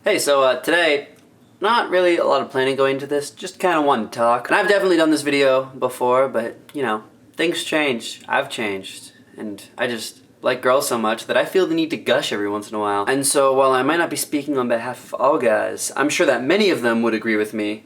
Hey, so today, not really a lot of planning going into this, just kind of wanted to talk. And I've definitely done this video before, but you know, things change. I've changed. And I just like girls so much that I feel the need to gush every once in a while. And so while I might not be speaking on behalf of all guys, I'm sure that many of them would agree with me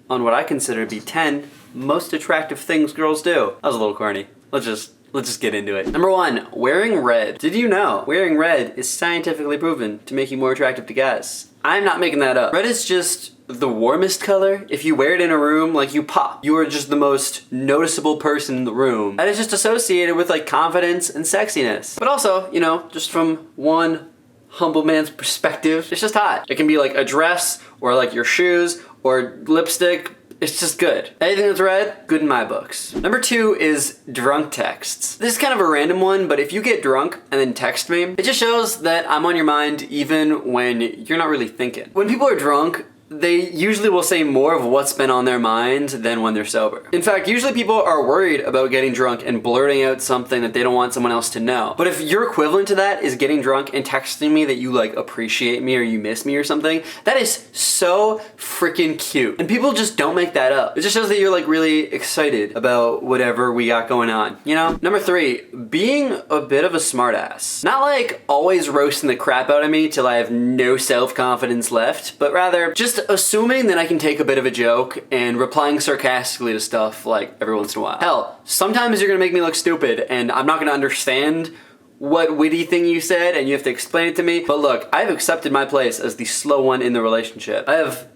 on what I consider to be 10 most attractive things girls do. That was a little corny. Let's just get into it. Number 1, wearing red. Did you know wearing red is scientifically proven to make you more attractive to guys? I'm not making that up. Red is just the warmest color. If you wear it in a room, like, you pop. You are just the most noticeable person in the room. That is just associated with like confidence and sexiness. But also, you know, just from one humble man's perspective, it's just hot. It can be like a dress or like your shoes or lipstick. It's just good. Anything that's red, good in my books. Number 2 is drunk texts. This is kind of a random one, but if you get drunk and then text me, it just shows that I'm on your mind even when you're not really thinking. When people are drunk, they usually will say more of what's been on their mind than when they're sober. In fact, usually people are worried about getting drunk and blurting out something that they don't want someone else to know. But if your equivalent to that is getting drunk and texting me that you like appreciate me or you miss me or something, that is so freaking cute. And people just don't make that up. It just shows that you're like really excited about whatever we got going on, you know? Number 3, being a bit of a smartass. Not like always roasting the crap out of me till I have no self-confidence left, but rather just assuming that I can take a bit of a joke and replying sarcastically to stuff like every once in a while. Hell, sometimes you're gonna make me look stupid and I'm not gonna understand what witty thing you said and you have to explain it to me. But look, I've accepted my place as the slow one in the relationship. I have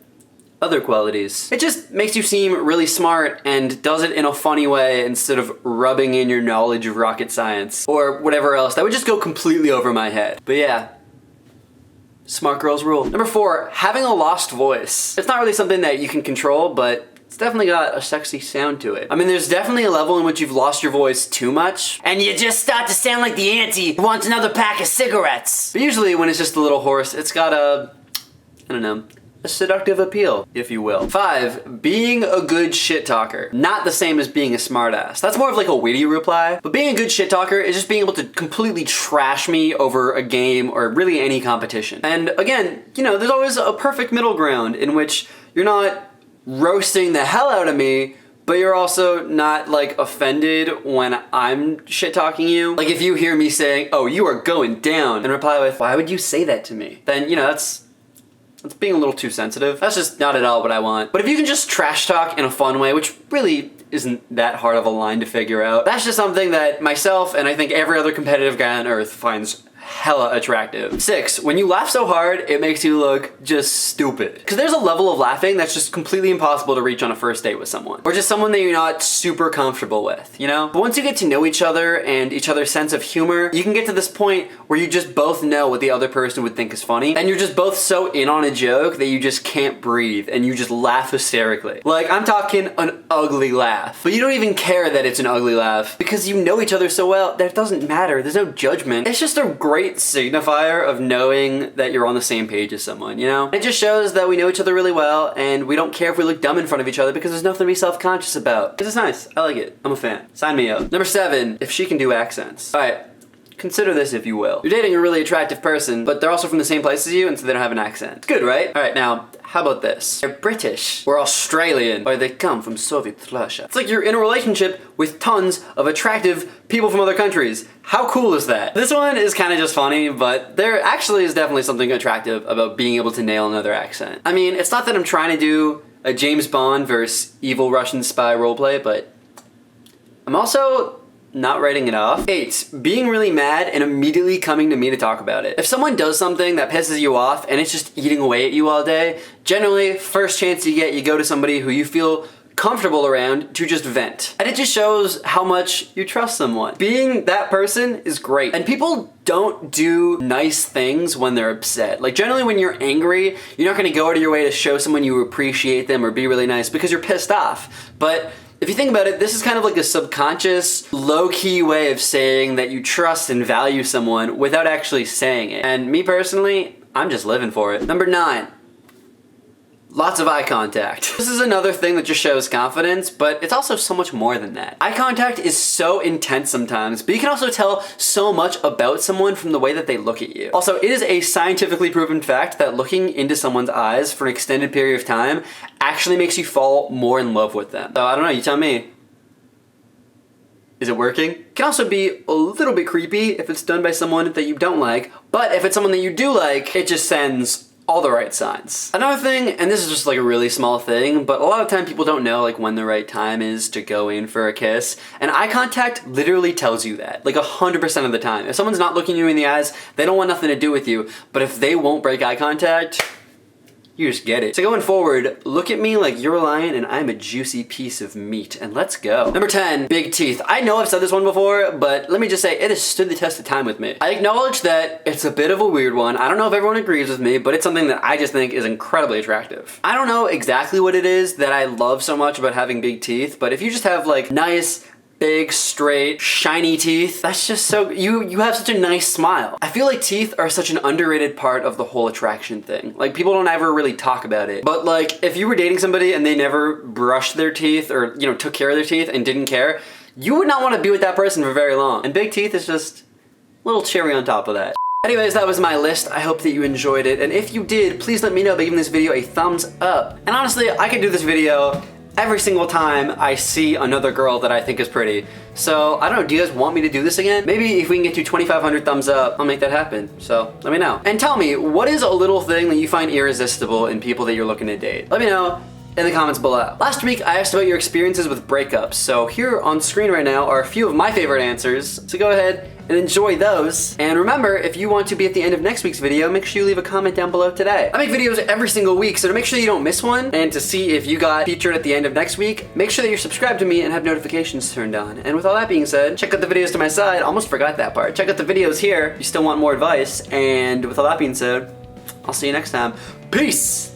other qualities. It just makes you seem really smart and does it in a funny way instead of rubbing in your knowledge of rocket science or whatever else. That would just go completely over my head. But yeah. Smart girls rule. Number 4, having a lost voice. It's not really something that you can control, but it's definitely got a sexy sound to it. I mean, there's definitely a level in which you've lost your voice too much, and you just start to sound like the auntie who wants another pack of cigarettes. But usually when it's just a little hoarse, it's got a seductive appeal, if you will. 5, being a good shit talker. Not the same as being a smartass. That's more of like a witty reply. But being a good shit talker is just being able to completely trash me over a game or really any competition. And again, you know, there's always a perfect middle ground in which you're not roasting the hell out of me, but you're also not like offended when I'm shit talking you. Like if you hear me saying, "Oh, you are going down," and reply with, "Why would you say that to me?" Then, you know, that's being a little too sensitive. That's just not at all what I want. But if you can just trash talk in a fun way, which really isn't that hard of a line to figure out, that's just something that myself and I think every other competitive guy on earth finds hella attractive. 6, when you laugh so hard, it makes you look just stupid. Because there's a level of laughing that's just completely impossible to reach on a first date with someone. Or just someone that you're not super comfortable with, you know? But once you get to know each other and each other's sense of humor, you can get to this point where you just both know what the other person would think is funny, and you're just both so in on a joke that you just can't breathe, and you just laugh hysterically. Like, I'm talking an ugly laugh. But you don't even care that it's an ugly laugh, because you know each other so well that it doesn't matter. There's no judgment. It's just a great signifier of knowing that you're on the same page as someone, you know? It just shows that we know each other really well and we don't care if we look dumb in front of each other because there's nothing to be self-conscious about. It's just nice. I like it. I'm a fan. Sign me up. Number 7, if she can do accents. Alright, consider this if you will. You're dating a really attractive person, but they're also from the same place as you and so they don't have an accent. It's good, right? Alright, now, how about this? They're British, or Australian, or they come from Soviet Russia. It's like you're in a relationship with tons of attractive people from other countries. How cool is that? This one is kind of just funny, but there actually is definitely something attractive about being able to nail another accent. I mean, it's not that I'm trying to do a James Bond versus evil Russian spy roleplay, but I'm also not writing it off. 8, being really mad and immediately coming to me to talk about it. If someone does something that pisses you off and it's just eating away at you all day, generally, first chance you get, you go to somebody who you feel comfortable around to just vent. And it just shows how much you trust someone. Being that person is great. And people don't do nice things when they're upset. Like generally when you're angry, you're not gonna go out of your way to show someone you appreciate them or be really nice because you're pissed off. But if you think about it, this is kind of like a subconscious, low-key way of saying that you trust and value someone without actually saying it. And me personally, I'm just living for it. Number 9. Lots of eye contact. This is another thing that just shows confidence, but it's also so much more than that. Eye contact is so intense sometimes, but you can also tell so much about someone from the way that they look at you. Also, it is a scientifically proven fact that looking into someone's eyes for an extended period of time actually makes you fall more in love with them. So I don't know, you tell me. Is it working? It can also be a little bit creepy if it's done by someone that you don't like, but if it's someone that you do like, it just sends all the right signs. Another thing, and this is just like a really small thing, but a lot of time people don't know like when the right time is to go in for a kiss, and eye contact literally tells you that, like 100% of the time. If someone's not looking you in the eyes, they don't want nothing to do with you, but if they won't break eye contact, you just get it. So going forward, look at me like you're a lion and I'm a juicy piece of meat, and let's go. Number 10, big teeth. I know I've said this one before, but let me just say it has stood the test of time with me. I acknowledge that it's a bit of a weird one. I don't know if everyone agrees with me, but it's something that I just think is incredibly attractive. I don't know exactly what it is that I love so much about having big teeth, but if you just have like nice, big, straight, shiny teeth, that's just so, you have such a nice smile. I feel like teeth are such an underrated part of the whole attraction thing. Like, people don't ever really talk about it. But like, if you were dating somebody and they never brushed their teeth or, you know, took care of their teeth and didn't care, you would not want to be with that person for very long. And big teeth is just a little cherry on top of that. Anyways, that was my list. I hope that you enjoyed it. And if you did, please let me know by giving this video a thumbs up. And honestly, I could do this video every single time I see another girl that I think is pretty. So, I don't know, do you guys want me to do this again? Maybe if we can get to 2,500 thumbs up, I'll make that happen. So, let me know. And tell me, what is a little thing that you find irresistible in people that you're looking to date? Let me know in the comments below. Last week, I asked about your experiences with breakups. So here on screen right now are a few of my favorite answers. So go ahead and enjoy those. And remember, if you want to be at the end of next week's video, make sure you leave a comment down below today. I make videos every single week, so to make sure you don't miss one, and to see if you got featured at the end of next week, make sure that you're subscribed to me and have notifications turned on. And with all that being said, check out the videos to my side. Almost forgot that part. Check out the videos here if you still want more advice. And with all that being said, I'll see you next time. Peace!